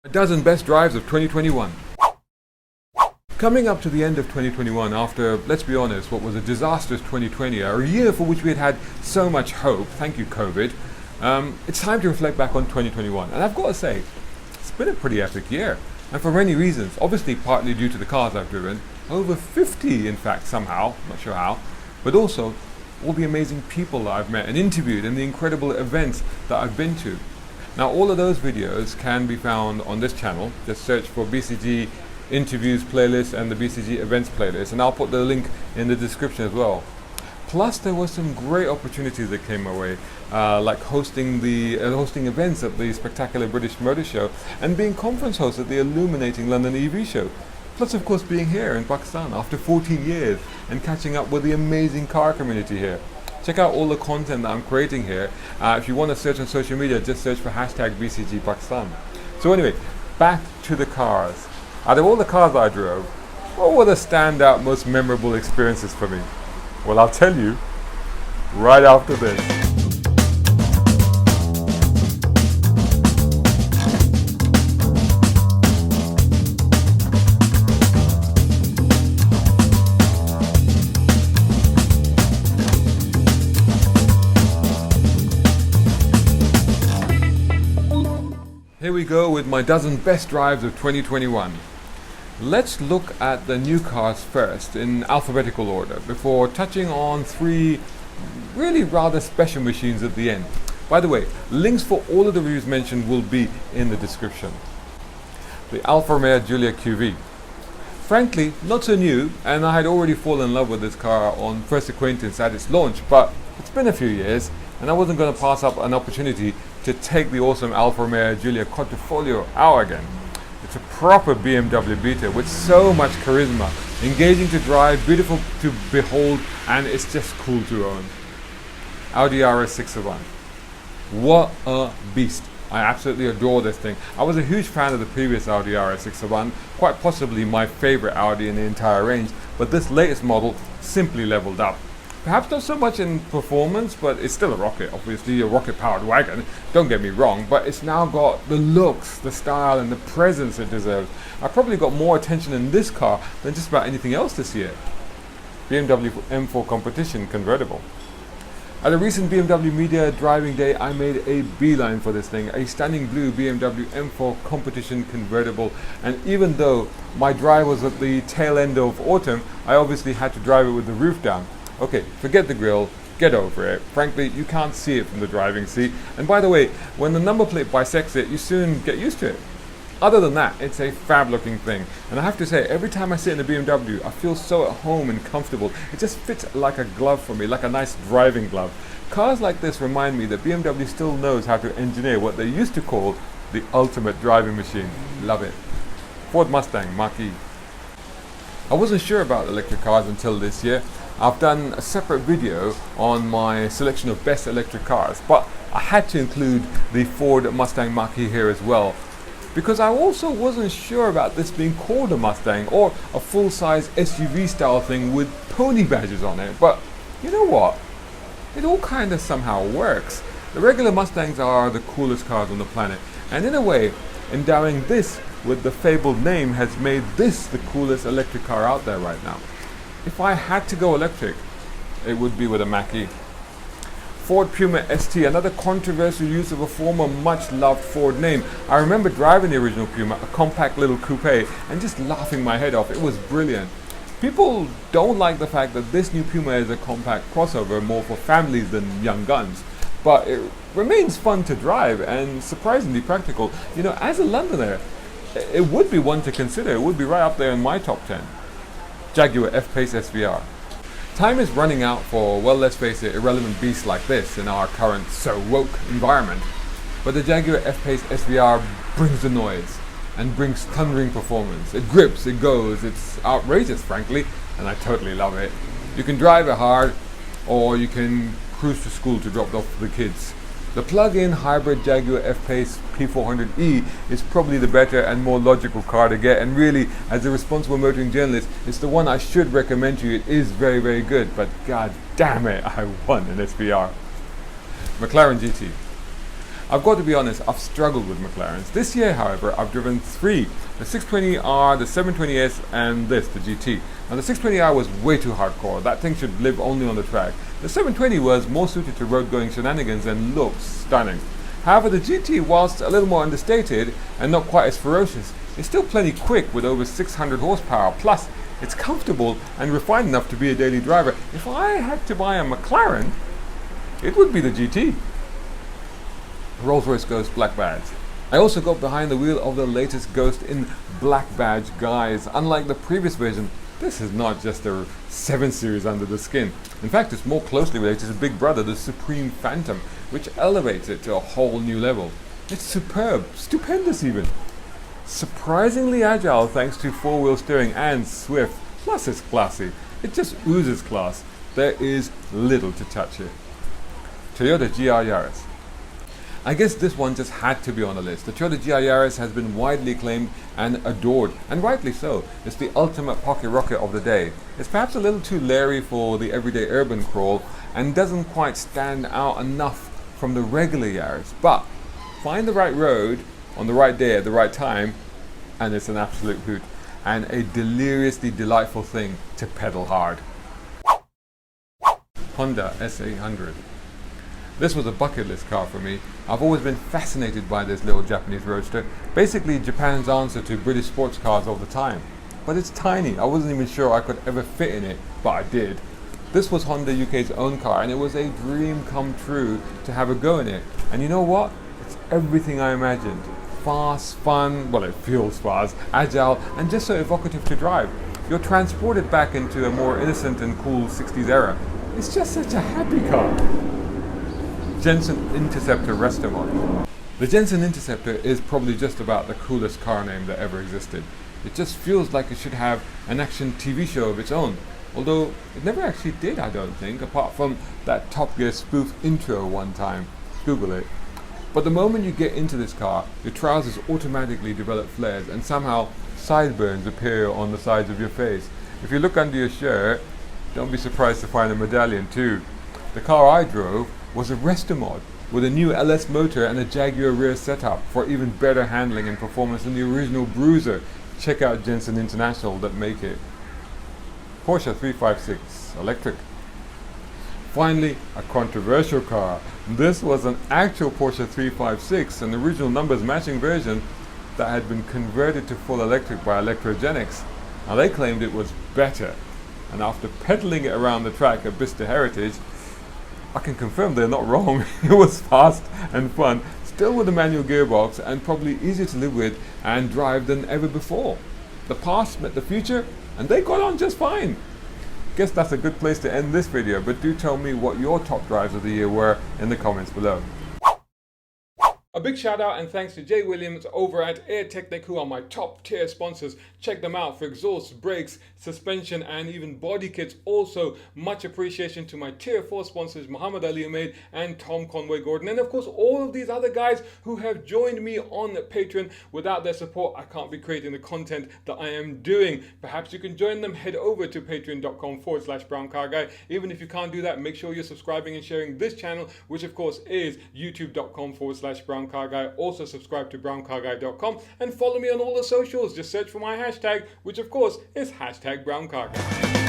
A dozen best drives of 2021. Coming up to the end of 2021 after, let's be honest, what was a disastrous 2020, a year for which we had so much hope, thank you COVID, it's time to reflect back on 2021. And I've got to say, it's been a pretty epic year. And for many reasons, obviously partly due to the cars I've driven, over 50 in fact somehow, not sure how, but also all the amazing people that I've met and interviewed and the incredible events that I've been to. Now all of those videos can be found on this channel. Just search for BCG interviews playlist and the BCG events playlist, and I'll put the link in the description as well. Plus there were some great opportunities that came my way, like hosting events at the Spectacular British Motor Show and being conference host at the illuminating London EV Show. Plus of course being here in Pakistan after 14 years and catching up with the amazing car community here. Check out all the content that I'm creating here. If you want to search on social media, just search for hashtag BCG Pakistan. So anyway, back to the cars. Out of all the cars I drove, what were the standout, most memorable experiences for me? Well, I'll tell you right after this. Here we go with my dozen best drives of 2021. Let's look at the new cars first in alphabetical order before touching on three really rather special machines at the end. By the way, links for all of the reviews mentioned will be in the description. The Alfa Romeo Giulia QV. Frankly, not so new, and I had already fallen in love with this car on first acquaintance at its launch, but it's been a few years and I wasn't going to pass up an opportunity to take the awesome Alfa Romeo Giulia Quadrifoglio out again. It's a proper BMW beater with so much charisma, engaging to drive, beautiful to behold, and it's just cool to own. Audi RS601. What a beast. I absolutely adore this thing. I was a huge fan of the previous Audi RS601, quite possibly my favorite Audi in the entire range, but this latest model simply leveled up. Perhaps not so much in performance, but it's still a rocket, obviously a rocket-powered wagon, don't get me wrong, but it's now got the looks, the style and the presence it deserves. I probably got more attention in this car than just about anything else this year. BMW M4 Competition convertible. At a recent BMW Media Driving Day, I made a beeline for this thing, a stunning blue BMW M4 Competition convertible, and even though my drive was at the tail end of autumn, I obviously had to drive it with the roof down. Okay, forget the grille, get over it. Frankly, you can't see it from the driving seat. And by the way, when the number plate bisects it, you soon get used to it. Other than that, it's a fab looking thing. And I have to say, every time I sit in a BMW, I feel so at home and comfortable. It just fits like a glove for me, like a nice driving glove. Cars like this remind me that BMW still knows how to engineer what they used to call the ultimate driving machine. Love it. Ford Mustang Mach-E. I wasn't sure about electric cars until this year. I've done a separate video on my selection of best electric cars, but I had to include the Ford Mustang Mach-E here as well, because I also wasn't sure about this being called a Mustang or a full-size SUV style thing with pony badges on it, but you know what? It all kind of somehow works. The regular Mustangs are the coolest cars on the planet, and in a way, endowing this with the fabled name has made this the coolest electric car out there right now. If I had to go electric, it would be with a Mach-E. Ford Puma ST, another controversial use of a former much-loved Ford name. I remember driving the original Puma, a compact little coupe, and just laughing my head off. It was brilliant. People don't like the fact that this new Puma is a compact crossover more for families than young guns, but it remains fun to drive and surprisingly practical. You know, as a Londoner, it would be one to consider. It would be right up there in my top 10. Jaguar FPACE SVR. Time is running out for, well, let's face it, irrelevant beasts like this in our current so woke environment. But the Jaguar FPACE SVR brings the noise and brings thundering performance. It grips, it goes, it's outrageous frankly, and I totally love it. You can drive it hard, or you can cruise to school to drop off the kids. The plug-in hybrid Jaguar F-Pace P400e is probably the better and more logical car to get, and really, as a responsible motoring journalist, it's the one I should recommend to you. It is very, very good, but god damn it, I want an SVR. McLaren GT. I've got to be honest, I've struggled with McLarens. This year, however, I've driven three: the 620R, the 720S, and the GT. Now the 620R was way too hardcore. That thing should live only on the track. The 720 was more suited to road-going shenanigans and looks stunning. However, the GT, whilst a little more understated and not quite as ferocious, is still plenty quick with over 600 horsepower. Plus, it's comfortable and refined enough to be a daily driver. If I had to buy a McLaren, it would be the GT. Rolls-Royce Ghost Black Badge. I also got behind the wheel of the latest Ghost in Black Badge guise. Unlike the previous version, this is not just a 7 Series under the skin. In fact, it's more closely related to the big brother, the Supreme Phantom, which elevates it to a whole new level. It's superb, stupendous even. Surprisingly agile thanks to 4-wheel steering and swift, plus it's classy. It just oozes class. There is little to touch here. Toyota GR Yaris. I guess this one just had to be on the list. The Toyota GR Yaris has been widely acclaimed and adored, and rightly so. It's the ultimate pocket rocket of the day. It's perhaps a little too leery for the everyday urban crawl and doesn't quite stand out enough from the regular Yaris, but find the right road on the right day at the right time and it's an absolute hoot and a deliriously delightful thing to pedal hard. Honda S800. This was a bucket list car for me. I've always been fascinated by this little Japanese roadster, basically Japan's answer to British sports cars of the time. But it's tiny. I wasn't even sure I could ever fit in it, but I did. This was Honda UK's own car and it was a dream come true to have a go in it. And you know what? It's everything I imagined. Fast, fun, well it feels fast, agile and just so evocative to drive. You're transported back into a more innocent and cool 60s era. It's just such a happy car. Jensen Interceptor Resto Mod. The Jensen Interceptor is probably just about the coolest car name that ever existed. It just feels like it should have an action TV show of its own. Although it never actually did, I don't think, apart from that Top Gear spoof intro one time. Google it. But the moment you get into this car, your trousers automatically develop flares and somehow sideburns appear on the sides of your face. If you look under your shirt, don't be surprised to find a medallion too. The car I drove was a Resto Mod with a new LS motor and a Jaguar rear setup for even better handling and performance than the original Bruiser. Check out Jensen International that make it. Porsche 356 electric. Finally, a controversial car. This was an actual Porsche 356, an original numbers matching version that had been converted to full electric by Electrogenics. Now they claimed it was better, and after pedaling it around the track at Bicester Heritage, I can confirm they're not wrong. It was fast and fun, still with a manual gearbox and probably easier to live with and drive than ever before. The past met the future and they got on just fine. Guess that's a good place to end this video, but do tell me what your top drives of the year were in the comments below. A big shout out and thanks to Jay Williams over at airtechnik, who are my top tier sponsors. Check them out for exhaust, brakes, suspension and even body kits. Also much appreciation to my tier 4 sponsors Mohamed Ali Humaid and Tom Conway-Gordon, and of course all of these other guys who have joined me on Patreon. Without their support I can't be creating the content that I am doing. Perhaps you can join them. Head over to patreon.com/browncarguy. Even if you can't do that, make sure you're subscribing and sharing this channel, which of course is youtube.com/browncarguy. Also subscribe to browncarguy.com and follow me on all the socials. Just search for my hashtag, which of course is #browncarguy.